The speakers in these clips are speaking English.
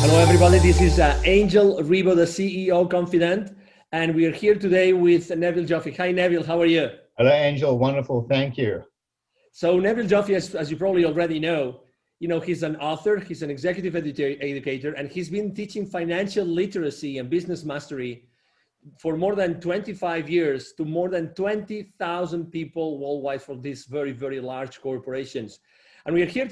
Hello, everybody. This is Angel Ribo, the CEO Confident, and we are here today with Neville Joffe. Hi, Neville. How are you? Hello, Angel. Wonderful. Thank you. So Neville Joffe, as you probably already know, he's an author, he's an executive educator, and he's been teaching financial literacy and business mastery for more than 25 years to more than 20,000 people worldwide for these very, very large corporations. And we are here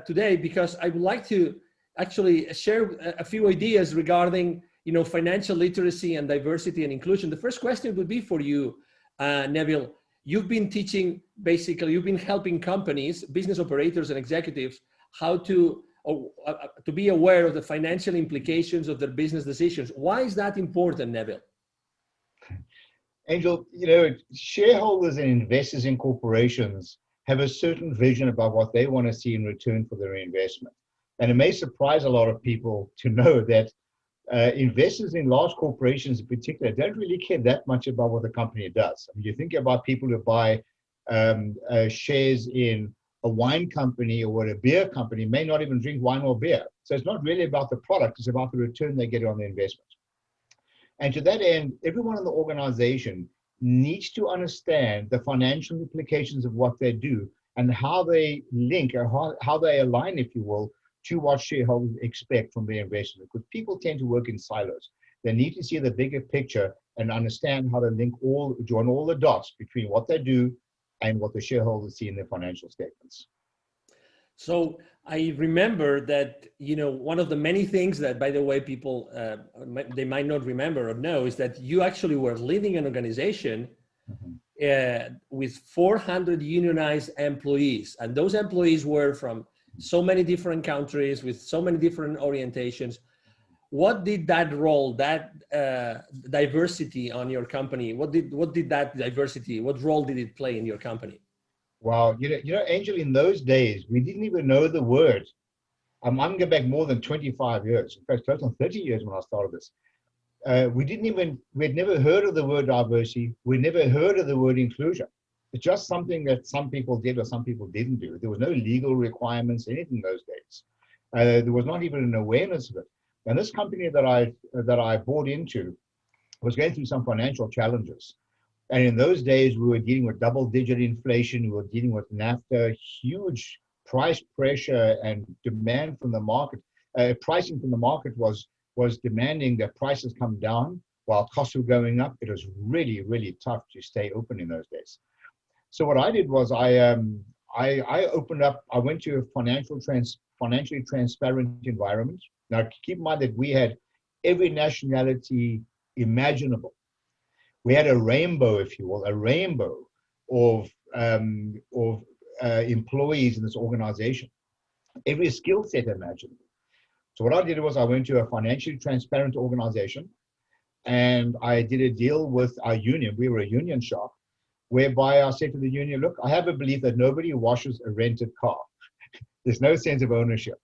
today because I would like to actually share a few ideas regarding financial literacy and diversity and inclusion. The first question would be for you, Neville. You've been teaching, basically, you've been helping companies, business operators and executives how to be aware of the financial implications of their business decisions. Why is that important, Neville? Angel, shareholders and investors in corporations have a certain vision about what they want to see in return for their investment. And it may surprise a lot of people to know that investors in large corporations in particular don't really care that much about what the company does. I mean, you think about people who buy shares in a wine company or a beer company may not even drink wine or beer. So it's not really about the product, it's about the return they get on the investment. And to that end, everyone in the organization needs to understand the financial implications of what they do and how they link or how they align, if you will, to what shareholders expect from their investment. Because people tend to work in silos. They need to see the bigger picture and understand how to join all the dots between what they do and what the shareholders see in their financial statements. So I remember that, one of the many things that, by the way, people, they might not remember or know is that you actually were leading an organization with 400 unionized employees. And those employees were from so many different countries with so many different orientations. What did that role, that diversity on your company, what role did it play in your company? Wow, Angel, in those days, we didn't even know the word. I'm going back more than 25 years. In fact, close on 30 years when I started this. We'd never heard of the word diversity. We'd never heard of the word inclusion. It's just something that some people did or some people didn't do. There was no legal requirements, anything in those days. There was not even an awareness of it. And this company that I bought into was going through some financial challenges. And in those days, we were dealing with double-digit inflation. We were dealing with NAFTA, huge price pressure and demand from the market. Pricing from the market was demanding that prices come down while costs were going up. It was really, really tough to stay open in those days. So what I did was I opened up. I went to a financially transparent environment. Now, keep in mind that we had every nationality imaginable. We had a rainbow, if you will, of employees in this organization, every skill set imaginable. So what I did was I went to a financially transparent organization, and I did a deal with our union. We were a union shop, whereby I said to the union, look, I have a belief that nobody washes a rented car. There's no sense of ownership.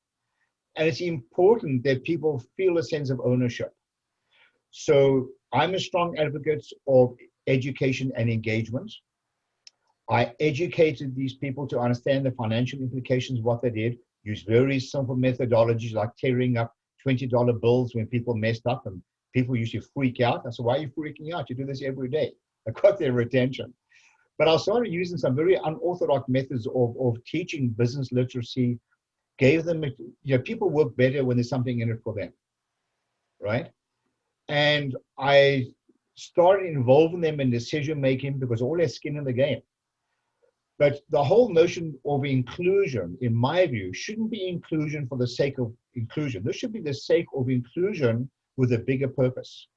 And it's important that people feel a sense of ownership. So I'm a strong advocate of education and engagement. I educated these people to understand the financial implications of what they did, use very simple methodologies like tearing up $20 bills when people messed up, and people used to freak out. I said, why are you freaking out? You do this every day. I got their attention. But I started using some very unorthodox methods of teaching business literacy, gave them, people work better when there's something in it for them, right? And I started involving them in decision making because all their skin in the game. But the whole notion of inclusion, in my view, shouldn't be inclusion for the sake of inclusion. This should be the sake of inclusion with a bigger purpose.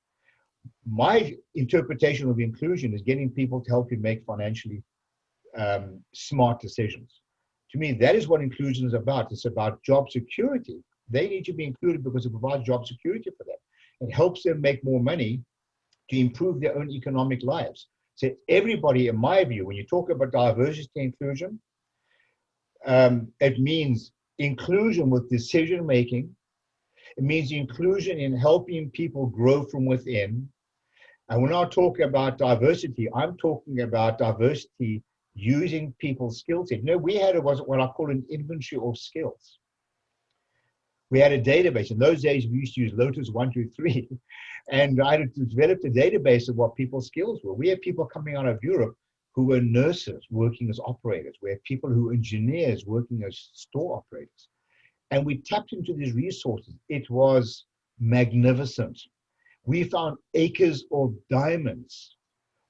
My interpretation of inclusion is getting people to help you make financially smart decisions. To me, that is what inclusion is about. It's about job security. They need to be included because it provides job security for them. It helps them make more money to improve their own economic lives. So everybody, in my view, when you talk about diversity and inclusion, it means inclusion with decision making. It means inclusion in helping people grow from within. And when I talk about diversity, I'm talking about diversity using people's skill set. We had what I call an inventory of skills. We had a database. In those days, we used to use Lotus 123. And I had developed a database of what people's skills were. We had people coming out of Europe who were nurses working as operators. We had people who were engineers working as store operators. And we tapped into these resources. It was magnificent. We found acres of diamonds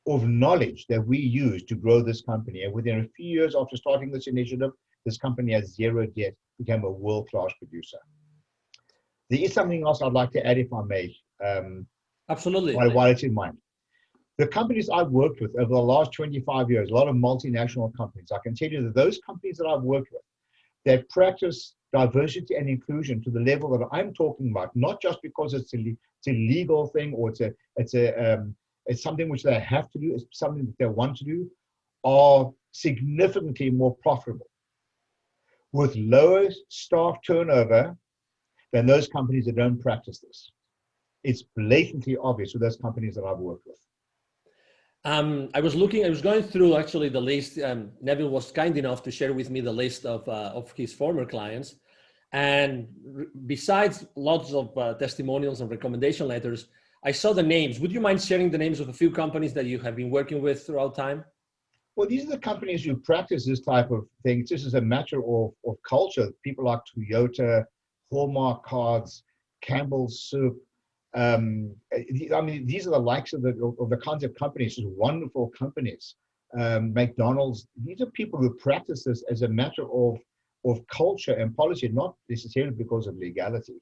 of knowledge that we used to grow this company. And within a few years after starting this initiative, this company has zero debt, became a world-class producer. There is something else I'd like to add, if I may. Absolutely. While it's in mind. The companies I've worked with over the last 25 years, a lot of multinational companies, I can tell you that those companies that I've worked with, that practice diversity and inclusion to the level that I'm talking about, not just because it's a legal thing or it's something which they have to do, it's something that they want to do, are significantly more profitable with lower staff turnover than those companies that don't practice this. It's blatantly obvious with those companies that I've worked with. I was going through actually the list. Neville was kind enough to share with me the list of his former clients. And besides lots of testimonials and recommendation letters, I saw the names. Would you mind sharing the names of a few companies that you have been working with throughout time? Well, these are the companies who practice this type of thing. This is a matter of culture. People like Toyota, Hallmark Cards, Campbell's Soup. I mean, these are the likes of the kinds of companies, just wonderful companies. McDonald's, these are people who practice this as a matter of culture and policy, not necessarily because of legality.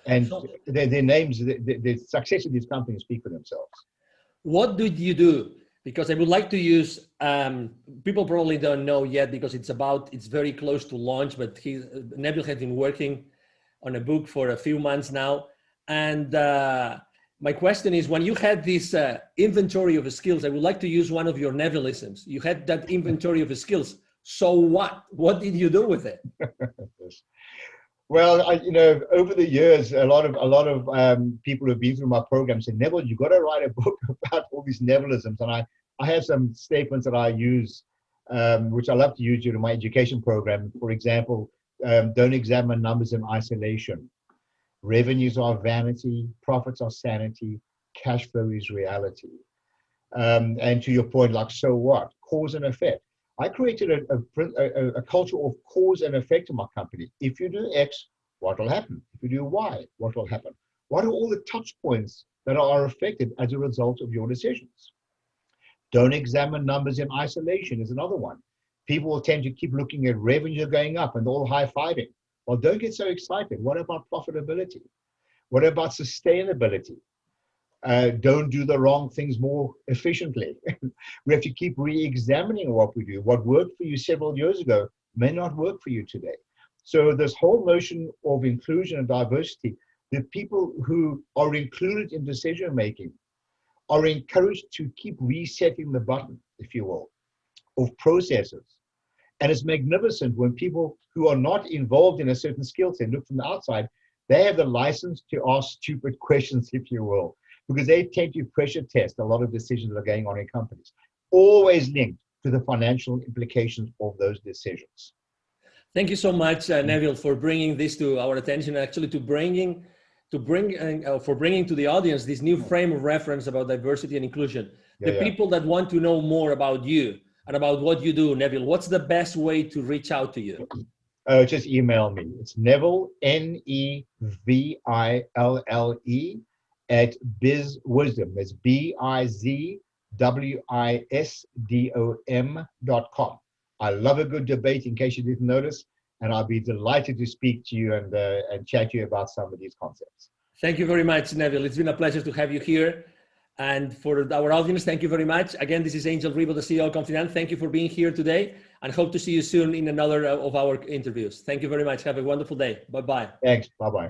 And their names, the success of these companies speak for themselves. What did you do? Because I would like to use, people probably don't know yet because it's very close to launch, but Neville has been working on a book for a few months now. And my question is, when you had this inventory of skills, I would like to use one of your Nevillisms. You had that inventory of skills. So what? What did you do with it? Well, over the years, a lot of people who've been through my program said, Neville, you got to write a book about all these Nevillisms. And I have some statements that I use, which I love to use during my education program. For example, don't examine numbers in isolation. Revenues are vanity, profits are sanity, cash flow is reality. And to your point, like, so what? Cause and effect. I created a culture of cause and effect in my company. If you do X, what will happen? If you do Y, what will happen? What are all the touch points that are affected as a result of your decisions? Don't examine numbers in isolation is another one. People will tend to keep looking at revenue going up and all high-fiving. Well, don't get so excited. What about profitability? What about sustainability? Don't do the wrong things more efficiently. We have to keep re-examining what we do. What worked for you several years ago may not work for you today. So this whole notion of inclusion and diversity, the people who are included in decision-making are encouraged to keep resetting the button, if you will, of processes. And it's magnificent when people who are not involved in a certain skill set look from the outside, they have the license to ask stupid questions, if you will, because they tend to pressure test a lot of decisions that are going on in companies, always linked to the financial implications of those decisions. Thank you so much, Neville, for bringing this to our attention, actually for bringing to the audience this new frame of reference about diversity and inclusion. People that want to know more about you and about what you do, Neville, what's the best way to reach out to you? Just email me. It's Neville, Neville, at BizWisdom. It's BizWisdom.com. I love a good debate, in case you didn't notice, and I'll be delighted to speak to you and chat to you about some of these concepts. Thank you very much, Neville. It's been a pleasure to have you here. And for our audience, thank you very much. Again, this is Angel Ribo, the CEO of Confident. Thank you for being here today, and hope to see you soon in another of our interviews. Thank you very much. Have a wonderful day. Bye-bye. Thanks. Bye-bye.